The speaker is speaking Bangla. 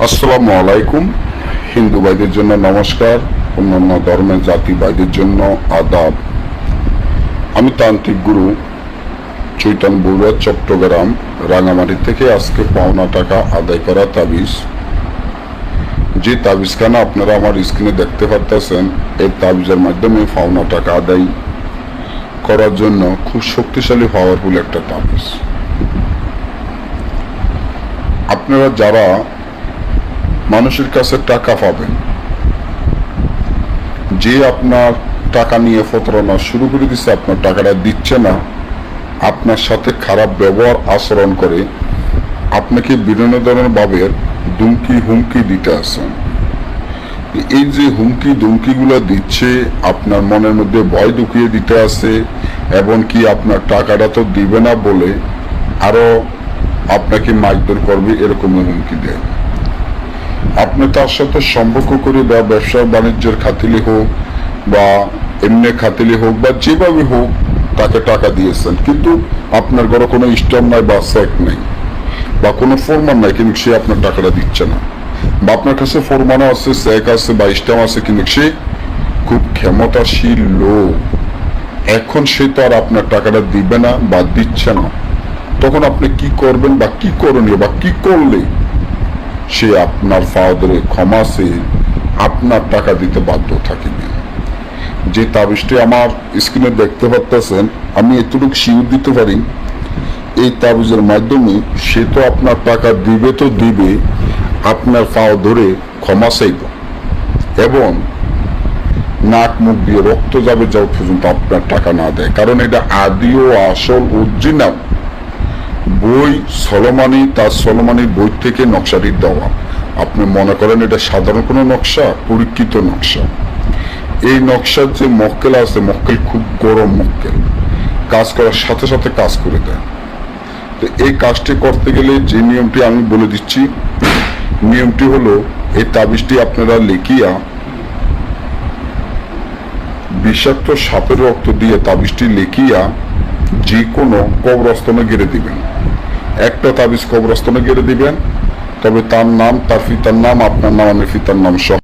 আসসালামু আলাইকুম। হিন্দু ভাইদের জন্য নমস্কার, অন্যান্য ধর্মের জাতি ভাইদের জন্য আদাব। আমি তান্ত্রিক গুরু চৈতন্য বড়ুয়া, চট্টগ্রাম রাঙামাটি থেকে আজকে পাওনা টাকা আদায় করা তাবিজ, যে তাবিজখানা আপনারা আমার স্ক্রিনে দেখতে পাচ্ছেন, এই তাবিজের মাধ্যমে পাওনা টাকা আদায় করার জন্য খুব শক্তিশালী পাওয়ারফুল একটা তাবিজ। আপনারা যারা মানুষের কাছে টাকা পাবেন, যে আপনার টাকা নিয়ে প্রতারণা শুরু করে দিচ্ছে, আপনার টাকাটা দিচ্ছে না, আপনার সাথে খারাপ ব্যবহার আচরণ করে, আপনাকে বিভিন্ন ধরনের ভাবে হুমকি দিতে আসেন। এই যে দুমকিগুলো দিচ্ছে, আপনার মনের মধ্যে ভয় ঢুকিয়ে দিতে আসে, এবং কি আপনার টাকাটা তো দিবে না বলে আরো আপনাকে মারধর করবে, এরকম হুমকি দেয়। আপনি তার সাথে সম্পর্ক করে বা ব্যবসা বাণিজ্যের খাতিলে হোক বা এমনি খাতিলে হোক বা যেভাবে হোক তাকে টাকা দিয়েছেন, কিন্তু আপনার ঘরে কোনো স্ট্যাম্প নাই বা চেক নেই বা কোনো ফরমান নাই, কিন্তু সে আপনার টাকাটা দিচ্ছে না। বা আপনার কাছে ফরমানও আছে, চেক আছে বা স্ট্যাম্প আছে, কিন্তু সে খুব ক্ষমতাশীল লোক, এখন সে তো আর আপনার টাকাটা দিবে না বা দিচ্ছে না। তখন আপনি কি করবেন বা কি করণীয় বা কি করলে সে আপনার ফাওয়ারে ক্ষমা চেয়ে আপনার টাকা দিতে বাধ্য থাকিবে? যে তাবিজটি আমার স্ক্রিনে দেখতে পাচ্ছেন, আমি এতটুকু শিওর দিতে পারি, এই তাবিজের মাধ্যমে সে তো আপনার টাকা দিবে তো দিবে, আপনার পাও ধরে ক্ষমা চাইব এবং নাক মুখ দিয়ে রক্ত যাবে যাও পর্যন্ত আপনার টাকা না দেয়। কারণ এটা আদি ও আসল অরিজিনাল বই তার সলমানির বই থেকে নকশাটি দেওয়া। আপনি মনে করেন এটা সাধারণ কোনো নকশা? পরীক্ষিত নকশা। এই নকশার যে মক্কেল আছে, মক্কেল খুব গরম মক্কেল, কাজ করার সাথে সাথে কাজ করে দেয়। তো এই কাজটি করতে গেলে যে নিয়মটি আমি বলে দিচ্ছি, নিয়মটি হলো, এই তাবিজটি আপনারা লিখিয়া বিষাক্ত সাপের রক্ত দিয়ে তাবিজটি লিখিয়া যে কোনো কবরস্থানে গেড়ে দিবেন। একটা তাবিজ কবরস্থানে গেড়ে দিবেন, তবে তার নাম, তার পিতার নাম, আপনার নাম, আমার পিতার নাম সহ